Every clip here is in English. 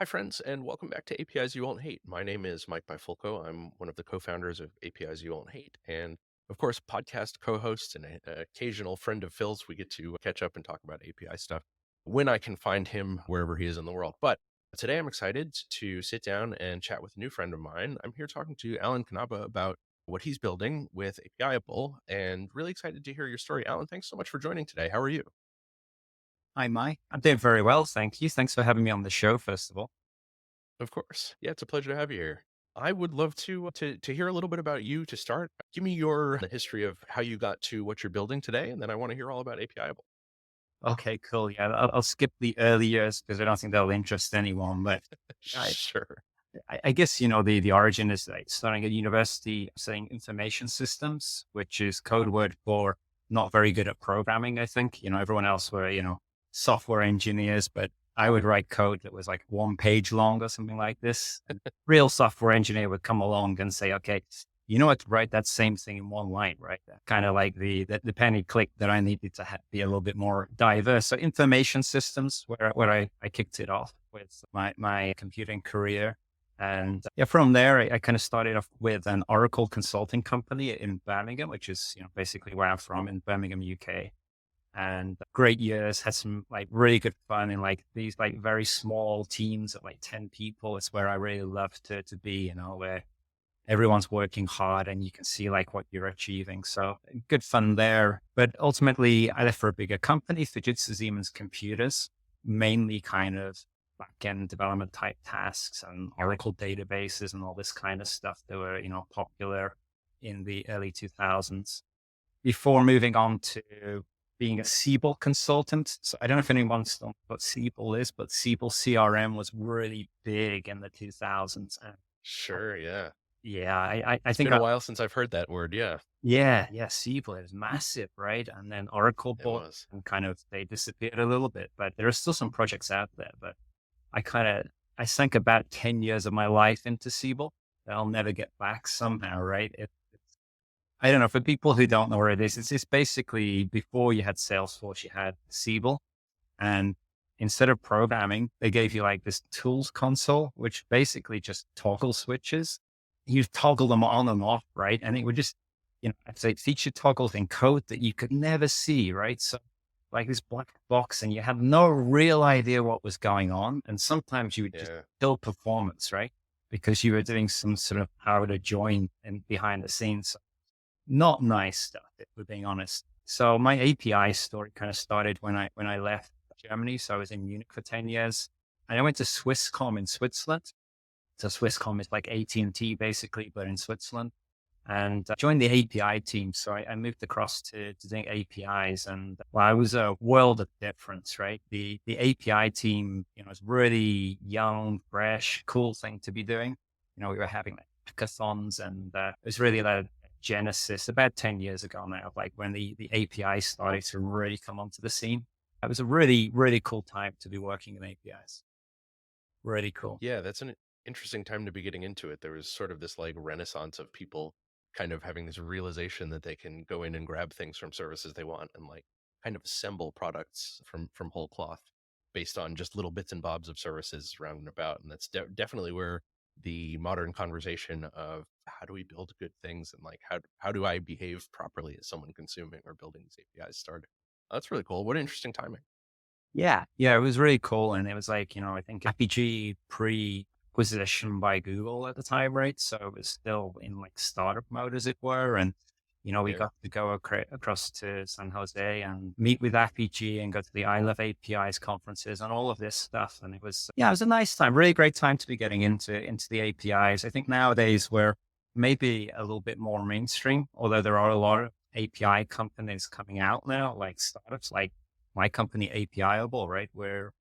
Hi, friends, and welcome back to APIs You Won't Hate. My name is Mike Bifulco. I'm one of the co founders of APIs You Won't Hate. And of course, podcast co host and an occasional friend of Phil's. We get to catch up and talk about API stuff when I can find him wherever he is in the world. But today I'm excited to sit down and chat with a new friend of mine. I'm here talking to Allan Knabe about what he's building with Apiable and really excited to hear your story. Allan, thanks so much for joining today. How are you? Hi, Mike. I'm doing very well, thank you. Thanks for having me on the show, first of all. Of course. Yeah, it's a pleasure to have you here. I would love to hear a little bit about you to start. Give me your the history of how you got to what you're building today, and then I want to hear all about Apiable. Okay, cool. Yeah, I'll skip the early years because I don't think that'll interest anyone. But I, Sure. I guess, the origin is like starting at university, studying information systems, which is code word for not very good at programming. I think, everyone else were, software engineers, but I would write code that was like 1 page long or something like this. A real software engineer would come along and say, okay, you know what, write that same thing in one line, right? Kind of like the penny click that I needed to be a little bit more diverse. So information systems, where I kicked it off with my computing career. And yeah, from there, I kind of started off with an Oracle consulting company in Birmingham, which is, basically where I'm from in Birmingham, UK. And great years, had some like really good fun in like these like very small teams of like 10 people. It's where I really love to be, where everyone's working hard and you can see like what you're achieving. So good fun there. But ultimately, I left for a bigger company, Fujitsu Siemens Computers, mainly kind of back-end development type tasks and Oracle databases and all this kind of stuff that were, popular in the early 2000s before moving on to being a Siebel consultant. So I don't know if anyone's known what Siebel is, but Siebel CRM was really big in the 2000s. And Sure, yeah. yeah, I It's think been a while since I've heard that word. Yeah, yeah, Siebel is massive, right? And then Oracle it bought was. and kind of they disappeared a little bit, but there are still some projects out there. But I kind of I sank about 10 years of my life into Siebel that I'll never get back somehow, right? I don't know. For people who don't know where it is, it's basically before you had Salesforce, you had Siebel, and instead of programming, they gave you like this tools console, which basically just toggle switches. You toggle them on and off, right? And it would just, I'd say feature toggles in code that you could never see, right? So like this black box, and you had no real idea what was going on. And sometimes you would just Yeah. kill performance, right? Because you were doing some sort of how to join and behind the scenes. Not nice stuff, if we're being honest. So my API story kind of started when I left Germany. So I was in Munich for 10 years and I went to Swisscom in Switzerland. So Swisscom is like AT&T basically, but in Switzerland, and joined the API team. So I moved across to doing APIs, and well, I was a world of difference, right? The API team, is really young, fresh, cool thing to be doing. We were having like hackathons, and it was really like genesis about 10 years ago now, like when the API started to really come onto the scene. It was a really, really cool time to be working in APIs. Really cool. Yeah, that's an interesting time to be getting into it. There was sort of this like renaissance of people kind of having this realization that they can go in and grab things from services they want and like kind of assemble products from whole cloth based on just little bits and bobs of services round and about. And that's definitely where the modern conversation of how do we build good things and like how do I behave properly as someone consuming or building these APIs started. That's really cool. What interesting timing. Yeah. Yeah. It was really cool. And it was like, I think RPG pre-acquisition by Google at the time, right? So it was still in like startup mode, as it were. And, we Yeah. got to go across to San Jose and meet with RPG and go to the I Love APIs conferences and all of this stuff. And it was a nice time, really great time to be getting into the APIs. I think nowadays we're maybe a little bit more mainstream, although there are a lot of API companies coming out now, like startups like my company Apiable, right? We're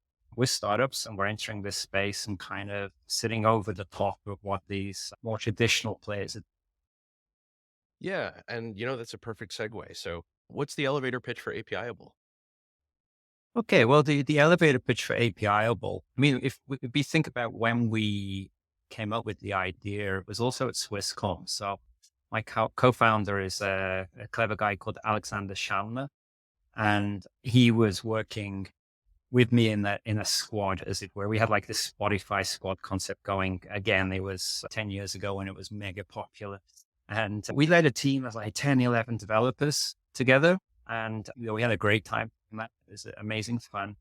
startups and we're entering this space and kind of sitting over the top of what these more traditional players are. Yeah, and that's a perfect segue. So, what's the elevator pitch for APIable? Okay, well, the elevator pitch for Apiable, I mean, if we think about when we came up with the idea, it was also at Swisscom. So my co-founder is a clever guy called Alexander Schalner, and he was working with me in a squad, as it were. We had like this Spotify squad concept going. Again, it was 10 years ago when it was mega popular. And we led a team of like 10, 11 developers together. And we had a great time. And that was amazing fun.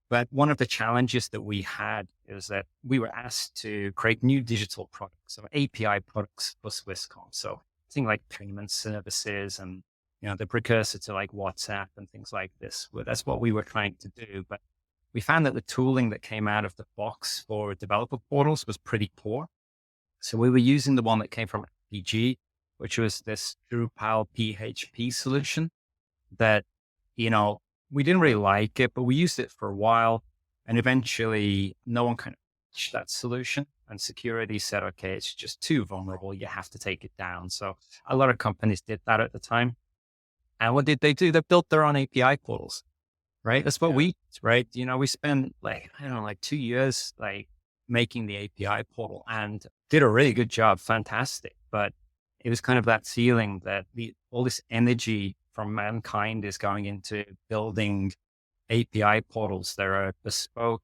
But one of the challenges that we had is that we were asked to create new digital products, so API products for Swisscom. So things like payment services and the precursor to like WhatsApp and things like this. Well, that's what we were trying to do. But we found that the tooling that came out of the box for developer portals was pretty poor. So we were using the one that came from PG, which was this Drupal PHP solution that, you know, we didn't really like it, but we used it for a while. And eventually no one kind of pitched that solution. And security said, okay, it's just too vulnerable. You have to take it down. So a lot of companies did that at the time. And what did they do? They built their own API portals, right? That's what Yeah. we, right? We spent like, I don't know, like 2 years, like making the API portal and did a really good job. Fantastic. But it was kind of that feeling that all this energy from mankind is going into building API portals that are bespoke.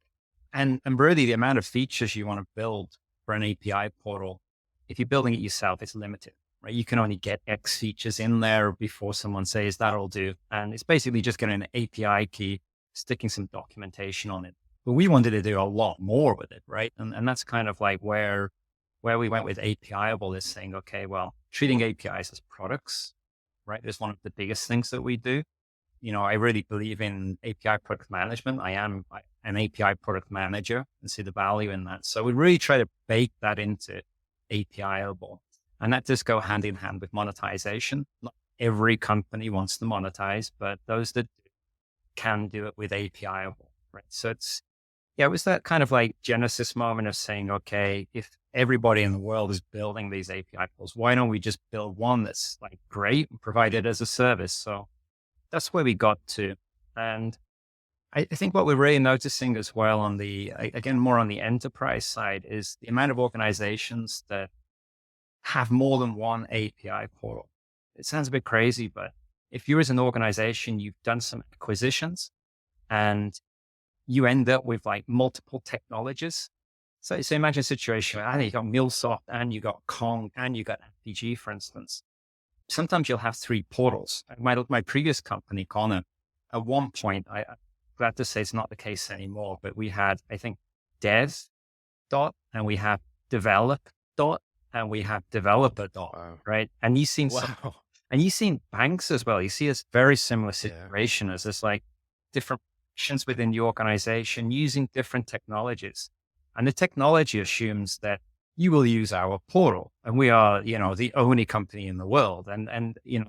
And really the amount of features you want to build for an API portal, if you're building it yourself, it's limited, right? You can only get X features in there before someone says that'll do. And it's basically just getting an API key, sticking some documentation on it. But we wanted to do a lot more with it, right? And that's kind of like where we went with Apiable is saying, okay, well, treating APIs as products, right? Is one of the biggest things that we do. I really believe in API product management. An API product manager and see the value in that. So we really try to bake that into APIable. And that does go hand in hand with monetization. Not every company wants to monetize, but those that can do it with APIable, right? So it was that kind of like genesis moment of saying, okay, if everybody in the world is building these API pools, why don't we just build one that's like great and provide it as a service? So that's where we got to. And I think what we're really noticing as well again, more on the enterprise side is the amount of organizations that have more than one API portal. It sounds a bit crazy, but if you as an organization, you've done some acquisitions and you end up with like multiple technologies. So imagine a situation where you got MuleSoft and you got Kong and you got FPG, for instance. Sometimes you'll have three portals. My previous company, Connor, at one point, I'm glad to say it's not the case anymore, but we had, I think, dev dot and we have develop dot and we have developer dot, Wow. right? And Wow. you've seen banks as well. You see a very similar Yeah. situation as there's like different functions within the organization using different technologies. And the technology assumes that you will use our portal and we are, the only company in the world.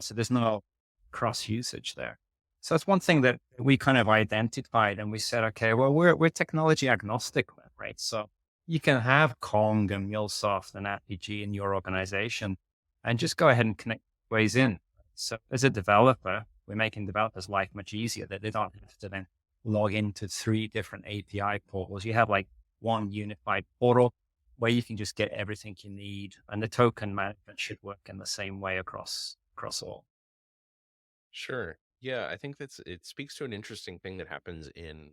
So there's no cross usage there. So it's one thing that we kind of identified and we said, okay, well, we're technology agnostic, right? So you can have Kong and MuleSoft and RPG in your organization and just go ahead and connect ways in. So as a developer, we're making developers' life much easier that they don't have to then log into three different API portals. You have like one unified portal where you can just get everything you need, and the token management should work in the same way across all. Sure. Yeah, I think it speaks to an interesting thing that happens in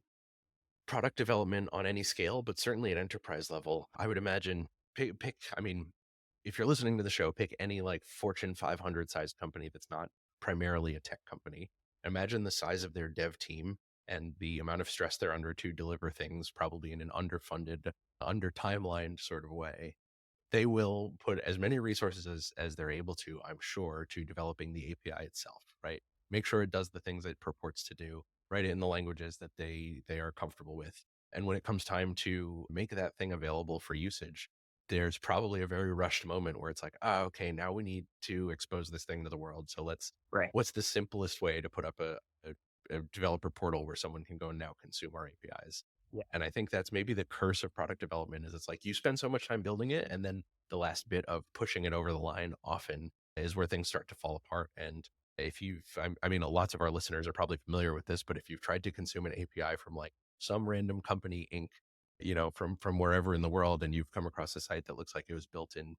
product development on any scale, but certainly at enterprise level. I would imagine I mean, if you're listening to the show, pick any like Fortune 500 sized company that's not primarily a tech company. Imagine the size of their dev team and the amount of stress they're under to deliver things probably in an underfunded, under timelined sort of way. They will put as many resources as they're able to, I'm sure, to developing the API itself, right? Make sure it does the things it purports to do, write it in the languages that they are comfortable with. And when it comes time to make that thing available for usage, there's probably a very rushed moment where it's like, okay, now we need to expose this thing to the world. So Right. what's the simplest way to put up a developer portal where someone can go and now consume our APIs? Yeah. And I think that's maybe the curse of product development is it's like you spend so much time building it and then the last bit of pushing it over the line often is where things start to fall apart. And if I mean, lots of our listeners are probably familiar with this, but if you've tried to consume an API from like some random company Inc., from wherever in the world, and you've come across a site that looks like it was built in,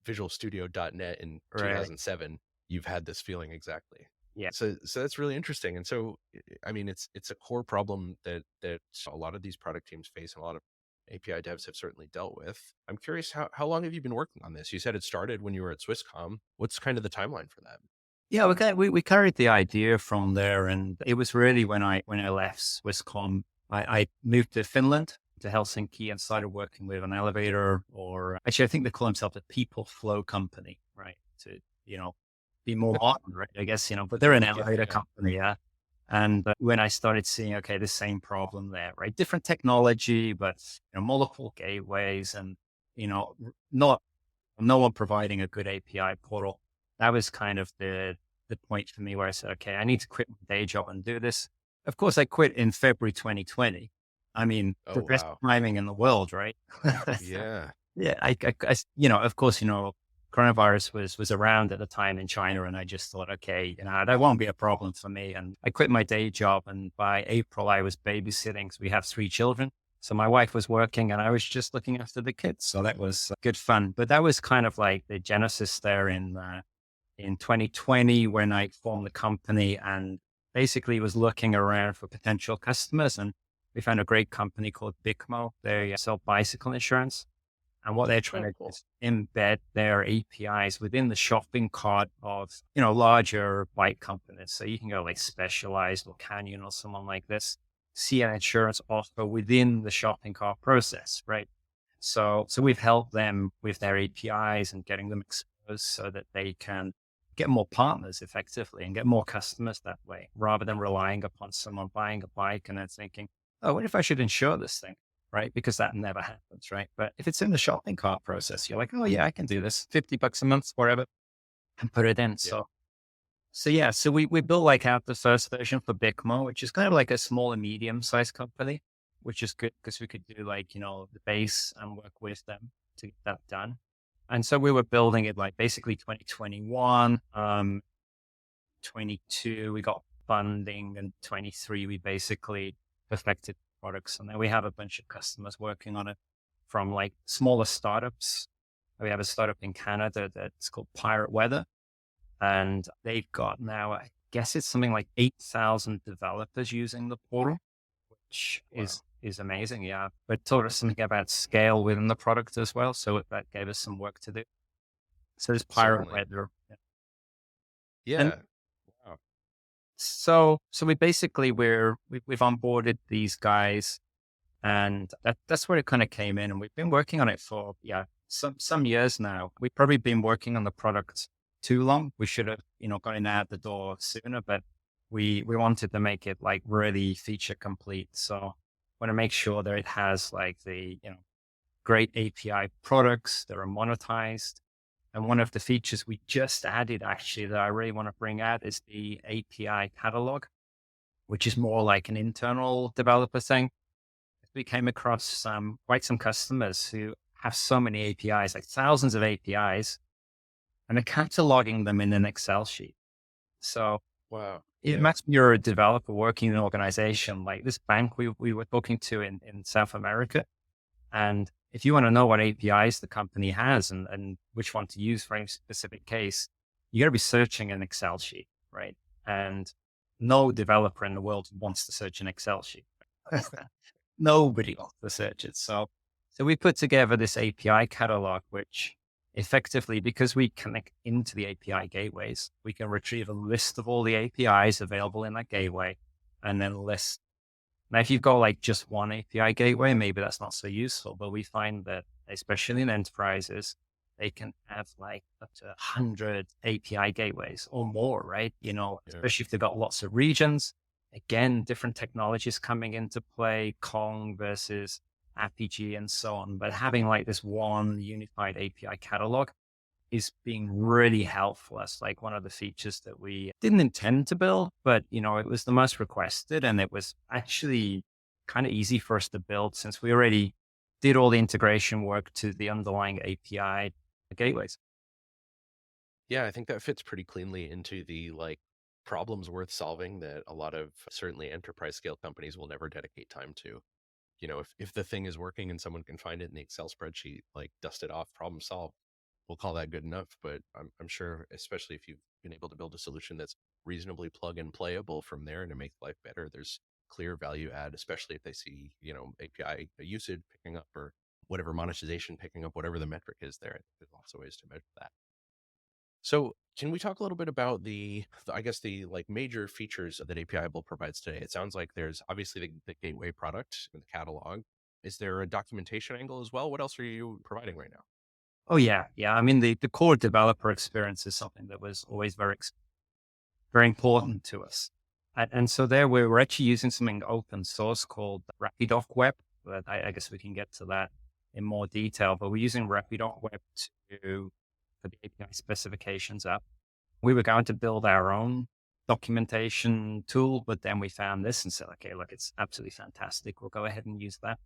Visual Studio .NET in Right. 2007, you've had this feeling exactly. So that's really interesting. And so, I mean, it's a core problem that a lot of these product teams face, and a lot of API devs have certainly dealt with. I'm curious, how long have you been working on this? You said it started when you were at Swisscom. What's kind of the timeline for that? Yeah, we carried the idea from there, and it was really when I left Swisscom, I moved to Finland, to Helsinki, and started working with an elevator, or actually, I think they call themselves a people flow company, right? To be more modern, right? I guess but they're an Yeah, elevator yeah. company, yeah. And when I started seeing, okay, the same problem there, right? Different technology, but multiple gateways, and not no one providing a good API portal. That was kind of the point for me where I said, okay, I need to quit my day job and do this. Of course, I quit in February 2020. I mean, Oh, the best wow. timing in the world, right? Yeah. Yeah, of course, coronavirus was around at the time in China, and I just thought, okay, that won't be a problem for me. And I quit my day job, and by April, I was babysitting because we have 3 children. So my wife was working, and I was just looking after the kids. So that was good fun. But that was kind of like the genesis there in 2020 when I formed the company, and basically was looking around for potential customers. And we found a great company called Bicmo. They sell bicycle insurance. And what they're trying Oh, to do cool. is embed their APIs within the shopping cart of, larger bike companies. So you can go like Specialized or Canyon or someone like this, see an insurance offer within the shopping cart process, right? So we've helped them with their APIs and getting them exposed so that they can get more partners effectively and get more customers that way, rather than relying upon someone buying a bike and then thinking, oh, what if I should insure this thing? Right? Because that never happens, right? But if it's in the shopping cart process, you're like, oh yeah, I can do this, $50 a month, whatever, and put it in. Yeah. So yeah, so we built like out the first version for Bicmo, which is kind of like a small and medium sized company, which is good because we could do like, the base and work with them to get that done. And so we were building it like basically 2021, 22, we got funding, and 23, we basically perfected products. And then we have a bunch of customers working on it, from like smaller startups. We have a startup in Canada that's called Pirate Weather, and they've got now, I guess it's something like 8,000 developers using the portal, which Wow. is amazing. Yeah. But taught us something about scale within the product as well. So that gave us some work to do. So there's Pirate Certainly. Weather. Yeah. And Yeah. Wow. so we basically we've onboarded these guys, and that's where it kind of came in. And we've been working on it for, yeah, some years now. We've probably been working on the product too long. We should have, gotten out the door sooner, but we wanted to make it like really feature complete. So want to make sure that it has like the, great API products that are monetized. And one of the features we just added actually that I really want to bring out is the API catalog, which is more like an internal developer thing. We came across quite some customers who have so many APIs, like thousands of APIs, and they're cataloging them in an Excel sheet. So Wow. Yeah. imagine you're a developer working in an organization like this bank we were talking to in South America. And if you want to know what APIs the company has, and which one to use for any specific case, you got to be searching an Excel sheet, right? And no developer in the world wants to search an Excel sheet. Nobody wants to search it. So we put together this API catalog, which effectively, because we connect into the API gateways, we can retrieve a list of all the APIs available in that gateway, and then list. Now, if you've got like just one API gateway, maybe that's not so useful, but we find that, especially in enterprises, they can have like up to 100 API gateways or more, right? Yeah. Especially if they've got lots of regions. Again, different technologies coming into play, Kong versus Apigee and so on. But having like this one unified API catalog is being really helpful. That's like one of the features that we didn't intend to build, but it was the most requested, and it was actually kind of easy for us to build since we already did all the integration work to the underlying API gateways. Yeah, I think that fits pretty cleanly into the like problems worth solving that a lot of certainly enterprise scale companies will never dedicate time to. If the thing is working and someone can find it in the Excel spreadsheet, like dust it off, problem solved, we'll call that good enough. But I'm sure, especially if you've been able to build a solution that's reasonably plug and playable from there and to make life better. There's clear value add, especially if they see, API usage picking up or whatever monetization picking up, whatever the metric is there. I think there's lots of ways to measure that. So, can we talk a little bit about I guess the like major features that Apiable provides today? It sounds like there's obviously the gateway product and the catalog. Is there a documentation angle as well? What else are you providing right now? Oh yeah. Yeah. I mean, the core developer experience is something that was always very important to us. And so there we're actually using something open source called Rapidoc Web. But I guess we can get to that in more detail, but we're using Rapidoc Web to for the API specifications up. We were going to build our own documentation tool, but then we found this and said, okay, look, it's absolutely fantastic. We'll go ahead and use that.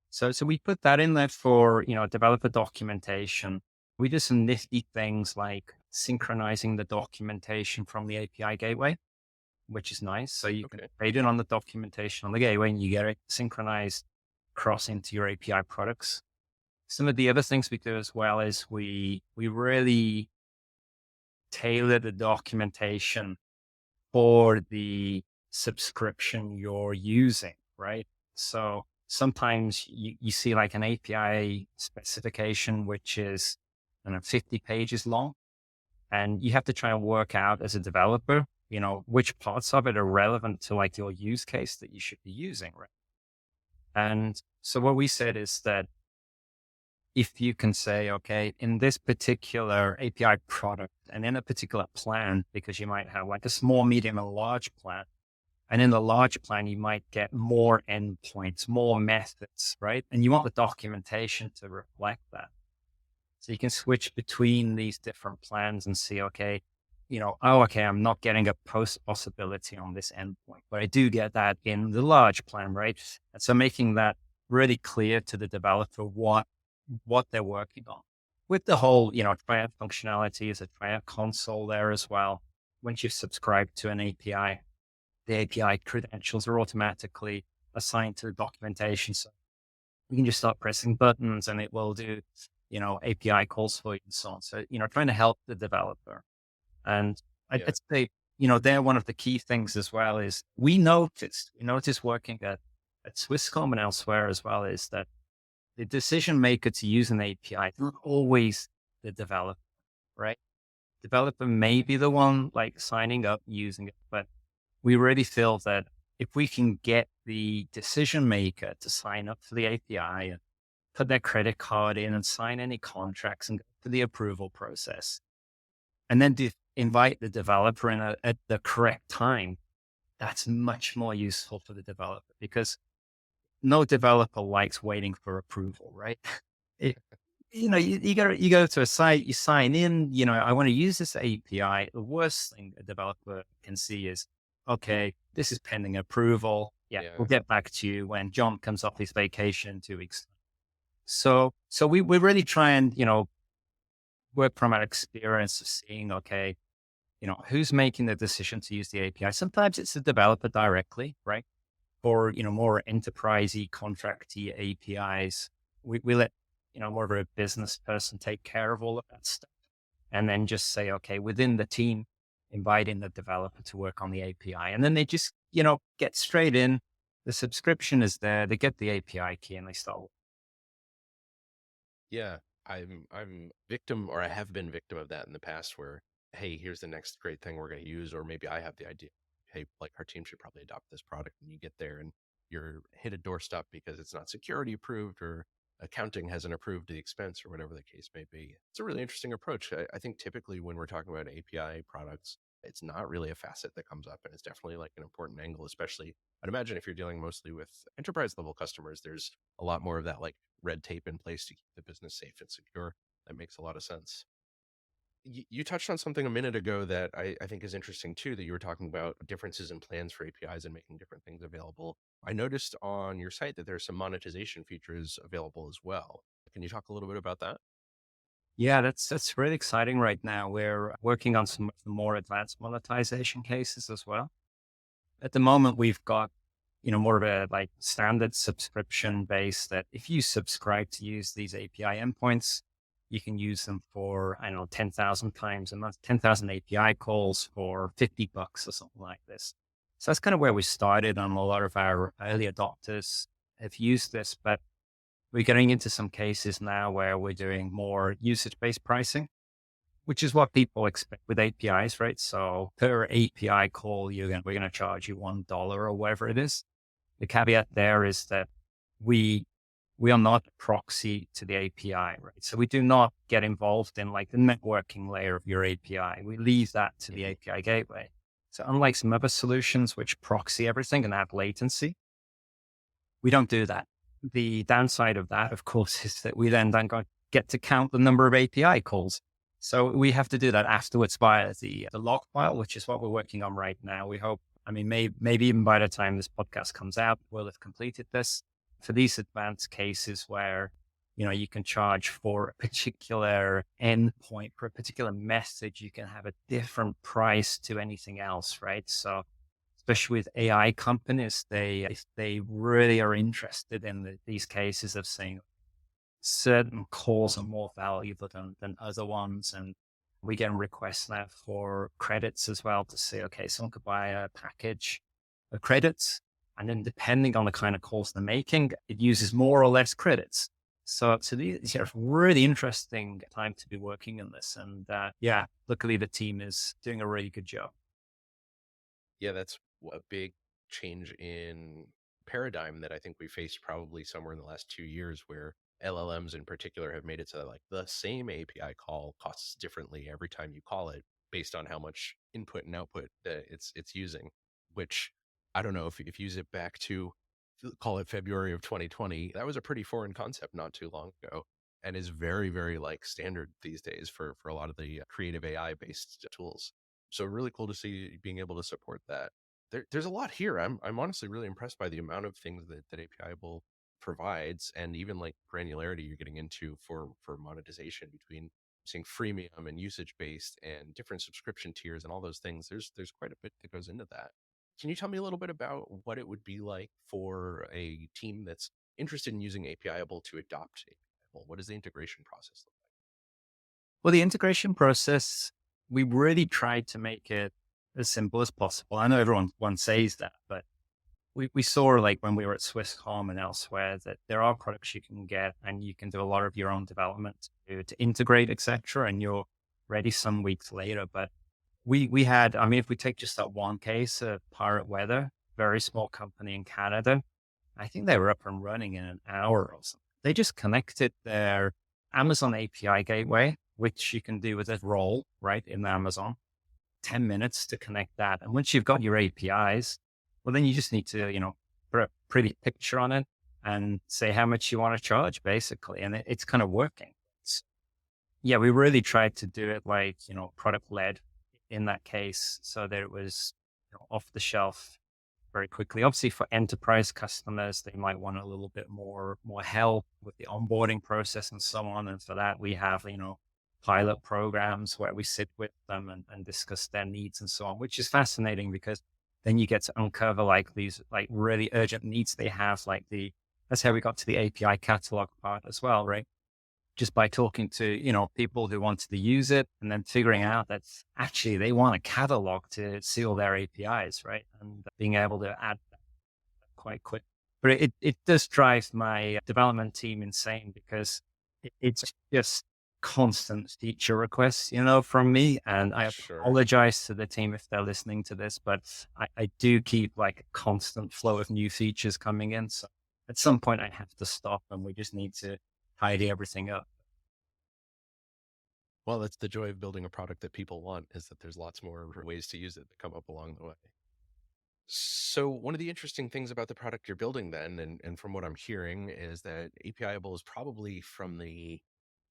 So we put that in there for, developer documentation. We did some nifty things like synchronizing the documentation from the API gateway, which is nice. So you can Okay. trade it on the documentation on the gateway and you get it synchronized across into your API products. Some of the other things we do as well is we really tailor the documentation for the subscription you're using, right? So sometimes you see like an API specification, which is, 50 pages long, and you have to try and work out as a developer, which parts of it are relevant to like your use case that you should be using, right? And so what we said is that if you can say, okay, in this particular API product and in a particular plan, because you might have like a small, medium, and large plan. And in the large plan, you might get more endpoints, more methods, right? And you want the documentation to reflect that. So you can switch between these different plans and see, okay, okay, I'm not getting a post possibility on this endpoint, but I do get that in the large plan, right? And so making that really clear to the developer what they're working on. With the whole, triad functionality is a triad console there as well. Once you've subscribed to an API, the API credentials are automatically assigned to the documentation. So you can just start pressing buttons and it will do, API calls for you and so on. So, trying to help the developer. And Yeah. I'd say, they're one of the key things as well is we noticed working at Swisscom and elsewhere as well is that the decision maker to use an API is not always the developer, right? Developer may be the one like signing up, using it, but we really feel that if we can get the decision maker to sign up for the API and put their credit card in and sign any contracts and go through the approval process, and then invite the developer in at the correct time, that's much more useful for the developer because no developer likes waiting for approval, right? It, you go to a site, you sign in, I want to use this API. The worst thing a developer can see is, okay, this is pending approval. Yeah, we'll Yeah. get back to you when John comes off his vacation in 2 weeks. So we really try and, work from our experience of seeing, okay, who's making the decision to use the API. Sometimes it's the developer directly, right? Or, more enterprisey, contracty APIs. We let, more of a business person take care of all of that stuff. And then just say, okay, within the team, inviting the developer to work on the API. And then they just, get straight in. The subscription is there. They get the API key and they start. Yeah, I'm victim, or I have been victim of that in the past where, hey, here's the next great thing we're going to use, or maybe I have the idea, hey, like our team should probably adopt this product, and you get there and you're hit a doorstop because it's not security approved or accounting hasn't approved the expense or whatever the case may be. It's a really interesting approach. I think typically when we're talking about API products, it's not really a facet that comes up, and it's definitely like an important angle, especially I'd imagine if you're dealing mostly with enterprise level customers, there's a lot more of that like red tape in place to keep the business safe and secure. That makes a lot of sense. You touched on something a minute ago that I think is interesting too, that you were talking about differences in plans for APIs and making different things available. I noticed on your site that there's some monetization features available as well. Can you talk a little bit about that? Yeah, that's really exciting right now. We're working on some of the more advanced monetization cases as well. At the moment, we've got, more of a like standard subscription base that if you subscribe to use these API endpoints, you can use them for, I don't know, 10,000 times a month, 10,000 API calls for $50 or something like this. So that's kind of where we started, and a lot of our early adopters have used this, but we're getting into some cases now where we're doing more usage-based pricing, which is what people expect with APIs, right? So per API call, we're going to charge you $1 or whatever it is. The caveat there is that we we are not a proxy to the API, right? So we do not get involved in like the networking layer of your API. We leave that to the Mhm. API gateway. So unlike some other solutions which proxy everything and add latency, we don't do that. The downside of that, of course, is that we then don't get to count the number of API calls. So we have to do that afterwards via the log file, which is what we're working on right now. We hope, I mean, maybe even by the time this podcast comes out, we'll have completed this. For these advanced cases where, you can charge for a particular endpoint, for a particular message, you can have a different price to anything else, right? So especially with AI companies, they really are interested in these cases of saying certain calls are more valuable than other ones. And we get requests now for credits as well to say, okay, someone could buy a package of credits. And then depending on the kind of calls they're making, it uses more or less credits. So these are really interesting time to be working in this. And yeah, luckily the team is doing a really good job. Yeah, that's a big change in paradigm that I think we faced probably somewhere in the last 2 years, where LLMs in particular have made it so that like the same API call costs differently every time you call it based on how much input and output that it's using. Which I don't know if you zip back to call it February of 2020, that was a pretty foreign concept not too long ago, and is very like standard these days for a lot of the creative AI based tools. So really cool to see being able to support that. There's a lot here. I'm honestly really impressed by the amount of things that Apiable provides, and even like granularity you're getting into for monetization between seeing freemium and usage based and different subscription tiers and all those things. There's quite a bit that goes into that. Can you tell me a little bit about what it would be like for a team that's interested in using Apiable to adopt Apiable? What does the integration process look Well, the integration process, we really tried to make it as simple as possible. I know everyone says that, but we saw like when we were at Swisscom and elsewhere that there are products you can get and you can do a lot of your own development to integrate, etc. And you're ready some weeks later. But we had, I mean, if we take just that one case of Pirate Weather, very small company in Canada, I think they were up and running in an hour or something. They just connected their Amazon API gateway, which you can do with a role, right, in Amazon, 10 minutes to connect that. And once you've got your APIs, well, then you just need to, put a pretty picture on it and say how much you want to charge, basically. And it's kind of working. Yeah, we really tried to do it like, product led in that case so that it was off the shelf very quickly. Obviously, for enterprise customers, they might want a little bit more help with the onboarding process and so on. And for that, we have pilot programs where we sit with them and discuss their needs and so on, which is fascinating because then you get to uncover like these like really urgent needs they have, like that's how we got to the API catalog part as well, right? Just by talking to, people who wanted to use it and then figuring out that actually they want a catalog to see all their APIs, right? And being able to add that quite quick. But it does drive my development team insane because it's just constant feature requests, from me. And I like? Sure. apologize to the team if they're listening to this, but I do keep like a constant flow of new features coming in. So at some point I have to stop and we just need to tidy everything up. Well, that's the joy of building a product that people want, is that there's lots more ways to use it that come up along the way. So one of the interesting things about the product you're building then, and from what I'm hearing, is that APIable is probably from the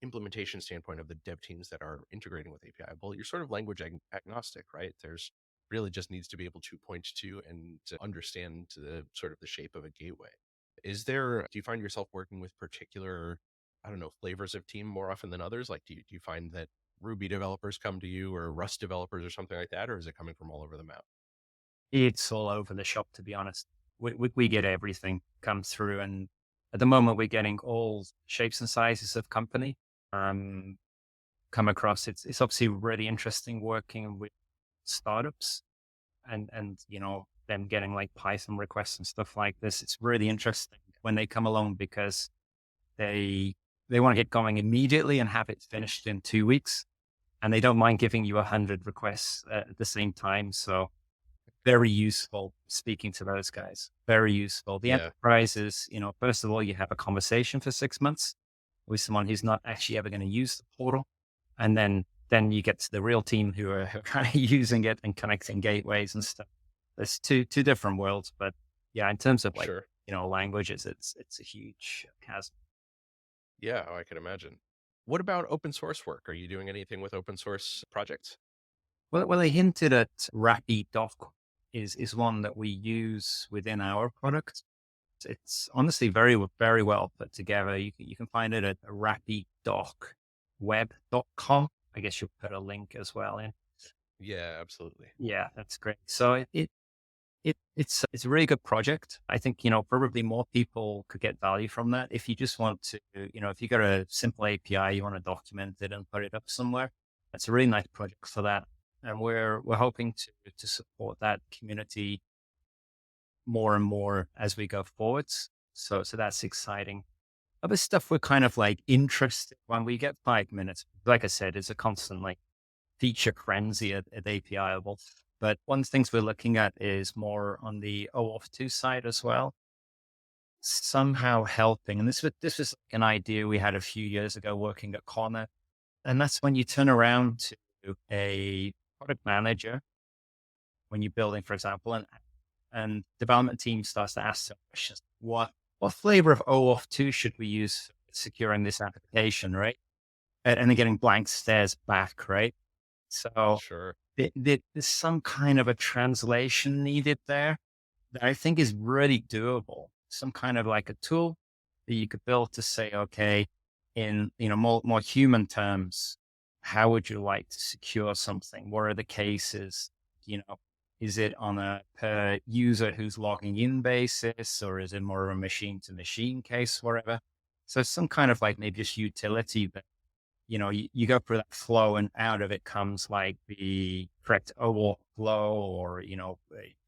implementation standpoint of the dev teams that are integrating with APIable, you're sort of language agnostic, right? There's really just needs to be able to point to and to understand the sort of the shape of a gateway. Do you find yourself working with particular, I don't know, flavors of team more often than others? Like, do you find that Ruby developers come to you or Rust developers or something like that, or is it coming from all over the map? It's all over the shop, to be honest. We get everything come through. And at the moment, we're getting all shapes and sizes of company. um, come across. It's obviously really interesting working with startups and them getting like Python requests and stuff like this. It's really interesting when they come along because they they want to get going immediately and have it finished in 2 weeks, and they don't mind giving you 100 requests at the same time. So very useful speaking to those guys. Very useful. The Yeah, enterprises, first of all, you have a conversation for 6 months with someone who's not actually ever going to use the portal. And then you get to the real team who are kind of using it and connecting gateways and stuff. There's two different worlds, but yeah, in terms of like, sure. languages, it's a huge chasm. Yeah, oh, I can imagine. What about open source work? Are you doing anything with open source projects? Well, they hinted at Rapid.doc is one that we use within our product. It's honestly very well put together. You can find it at rapid.docweb.com. I guess you'll put a link as well in. Yeah, absolutely. Yeah, that's great. So it's a really good project. I think, probably more people could get value from that. If you just want to, if you got a simple API, you want to document it and put it up somewhere, it's a really nice project for that. And we're hoping to support that community more and more as we go forwards. So that's exciting. Other stuff we're kind of like interested when we get 5 minutes. Like I said, it's a constant like feature frenzy at Apiable. But one of the things we're looking at is more on the OAuth 2 side as well. Somehow helping. And this was an idea we had a few years ago working at Corner. And that's when you turn around to a product manager when you're building, for example, and development team starts to ask some questions. What flavor of OAuth 2 should we use for securing this application, right? And they're getting blank stares back, right? So Sure. there's some kind of a translation needed there that I think is really doable. Some kind of like a tool that you could build to say, okay, in more human terms, how would you like to secure something? What are the cases? You know, is it on a per user who's logging in basis, or is it more of a machine to machine case, whatever? So some kind of like maybe just utility that you go through that flow and out of it comes like the correct OAuth flow or,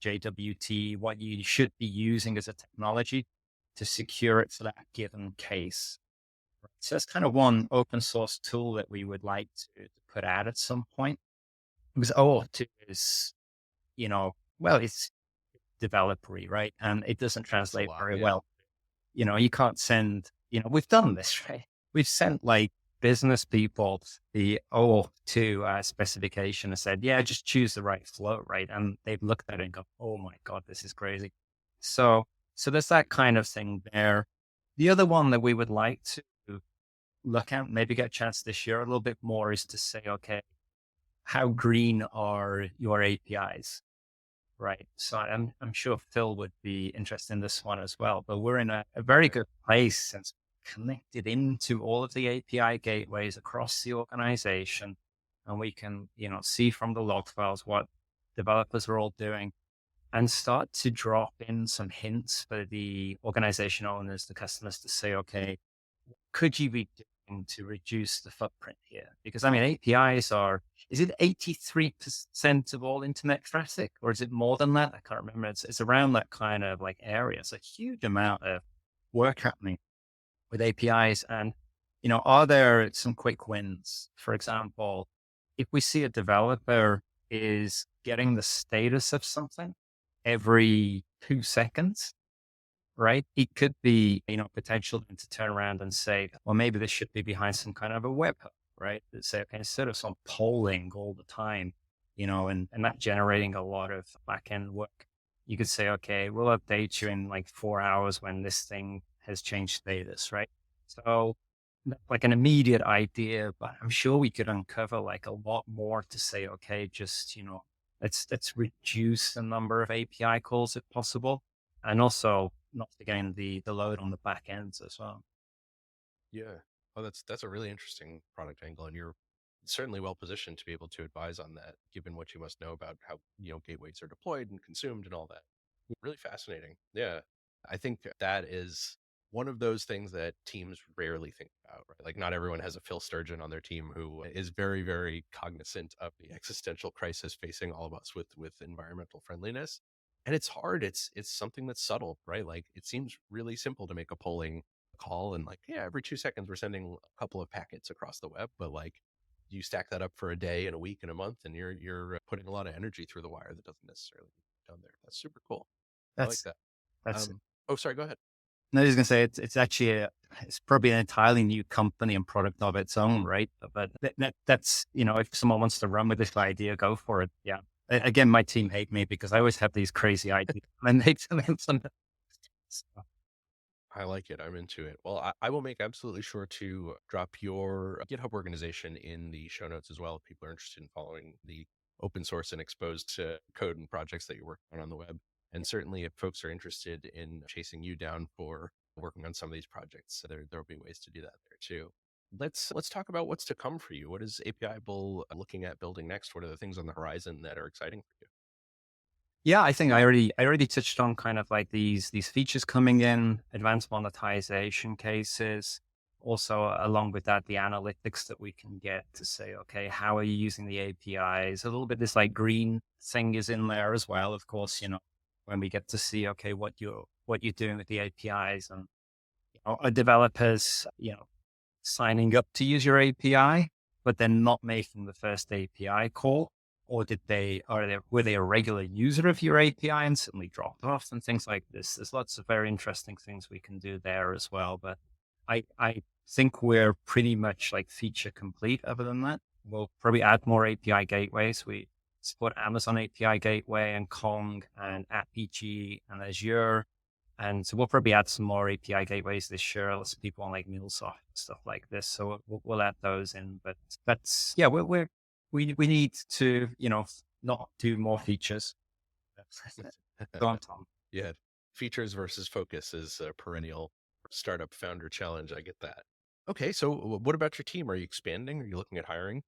JWT, what you should be using as a technology to secure it for that given case. So that's kind of one open source tool that we would like to put out at some point because OAuth 2 is, well, it's developery, right? And it doesn't It's a translate lot. very Yeah. well. You can't send, we've done this, right? We've sent like business people the O2 specification and said, yeah, just choose the right flow, right? And they've looked at it and go, oh my God, this is crazy. So, so there's that kind of thing there. The other one that we would like to look at, maybe get a chance this year a little bit more is to say, okay, how green are your APIs? Right. So I'm sure Phil would be interested in this one as well. But we're in a very Okay. good place since connected into all of the API gateways across the organization. And we can, see from the log files what developers are all doing and start to drop in some hints for the organization owners, the customers to say, okay, could you be doing to reduce the footprint here? Because I mean, APIs are, is it 83% of all internet traffic or is it more than that? I can't remember. It's around that kind of like area. It's a huge amount of work happening with APIs. And, are there some quick wins? For example, if we see a developer is getting the status of something every 2 seconds, right? It could be, potential then to turn around and say, well, maybe this should be behind some kind of a webhook, right? That say, okay, instead of some polling all the time, and that generating a lot of back end work, you could say, okay, we'll update you in like 4 hours when this thing has changed status, right? So like an immediate idea, but I'm sure we could uncover like a lot more to say, okay, just, let's reduce the number of API calls if possible. And also not forgetting the load on the back ends as well. Yeah. Oh, that's a really interesting product angle, and you're certainly well positioned to be able to advise on that, given what you must know about how gateways are deployed and consumed and all that. Really fascinating. Yeah, I think that is one of those things that teams rarely think about. about, right? Like not everyone has a Phil Sturgeon on their team who is very, very cognizant of the existential crisis facing all of us with environmental friendliness. And it's hard. It's something that's subtle, right? Like it seems really simple to make a polling call and like, yeah, every 2 seconds we're sending a couple of packets across the web, but like you stack that up for a day and a week and a month, and you're putting a lot of energy through the wire that doesn't necessarily need to be done there. That's super cool. I like That's that. that's Oh, sorry. Go ahead. No, I was gonna say it's actually it's probably an entirely new company and product of its own, right? But that's if someone wants to run with this idea, go for it. Yeah. Again, my team hate me because I always have these crazy ideas and they implement. So, I like it. I'm into it. Well, I will make absolutely sure to drop your GitHub organization in the show notes as well if people are interested in following the open source and exposed to code and projects that you're working on the web. And certainly, if folks are interested in chasing you down for working on some of these projects, there'll be ways to do that there too. Let's talk about what's to come for you. What is Apiable looking at building next? What are the things on the horizon that are exciting for you? yeah, I think I already touched on kind of like these features coming in, advanced monetization cases. Also, along with that, the analytics that we can get to say, okay, how are you using the APIs? A little bit this like green thing is in there as well. Of course, when we get to see, okay, what you're doing with the APIs and are developers, signing up to use your API, but then not making the first API call? Or were they a regular user of your API and suddenly dropped off and things like this? There's lots of very interesting things we can do there as well. But I think we're pretty much like feature complete other than that. We'll probably add more API gateways. We support Amazon API Gateway and Kong and Apigee and Azure. And so we'll probably add some more API gateways this year. Lots of people on like MuleSoft and stuff like this. So we'll add those in. But that's yeah, we need to not do more features. Go on, Tom. Yeah, features versus focus is a perennial startup founder challenge. I get that. Okay, so what about your team? Are you expanding? Are you looking at hiring?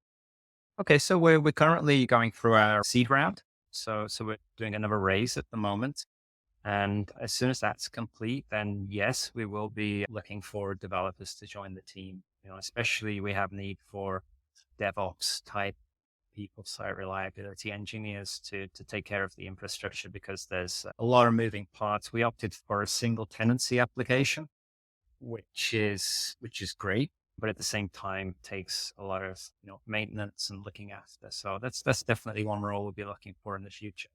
Okay, so we're currently going through our seed round. So we're doing another raise at the moment. And as soon as that's complete, then yes, we will be looking for developers to join the team. Especially we have need for DevOps type people, site reliability engineers to take care of the infrastructure because there's a lot of moving parts. We opted for a single tenancy application, which is great, but at the same time takes a lot of maintenance and looking after. So that's definitely one role we'll be looking for in the future.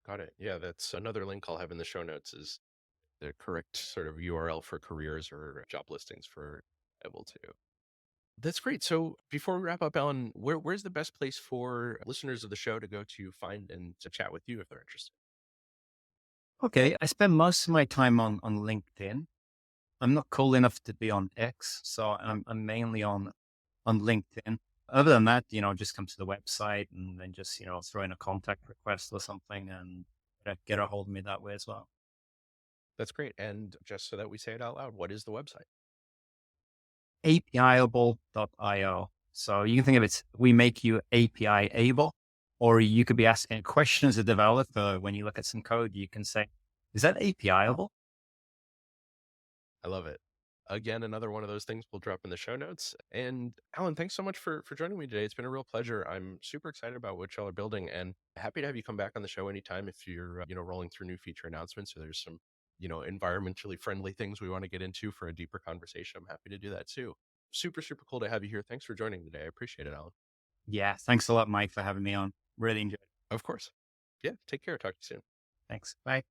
Got it. Yeah, that's another link I'll have in the show notes is the correct sort of URL for careers or job listings for able to. That's great. So before we wrap up, Ellen, where's the best place for listeners of the show to go to find and to chat with you if they're interested? Okay, I spend most of my time on LinkedIn. I'm not cool enough to be on X, so I'm mainly on LinkedIn. Other than that, just come to the website and then just throw in a contact request or something and get a hold of me that way as well. That's great. And just so that we say it out loud, what is the website? Apiable.io. So you can think of it, we make you API able, or you could be asking a question as a developer. When you look at some code, you can say, is that API-able? I love it. Again, another one of those things we'll drop in the show notes. And Alan, thanks so much for joining me today. It's been a real pleasure. I'm super excited about what y'all are building and happy to have you come back on the show anytime if you're, rolling through new feature announcements or there's some, environmentally friendly things we want to get into for a deeper conversation. I'm happy to do that too. Super, super cool to have you here. Thanks for joining today. I appreciate it, Alan. Yeah. Thanks a lot, Mike, for having me on. Really enjoyed it. Of course. Yeah. Take care. Talk to you soon. Thanks. Bye.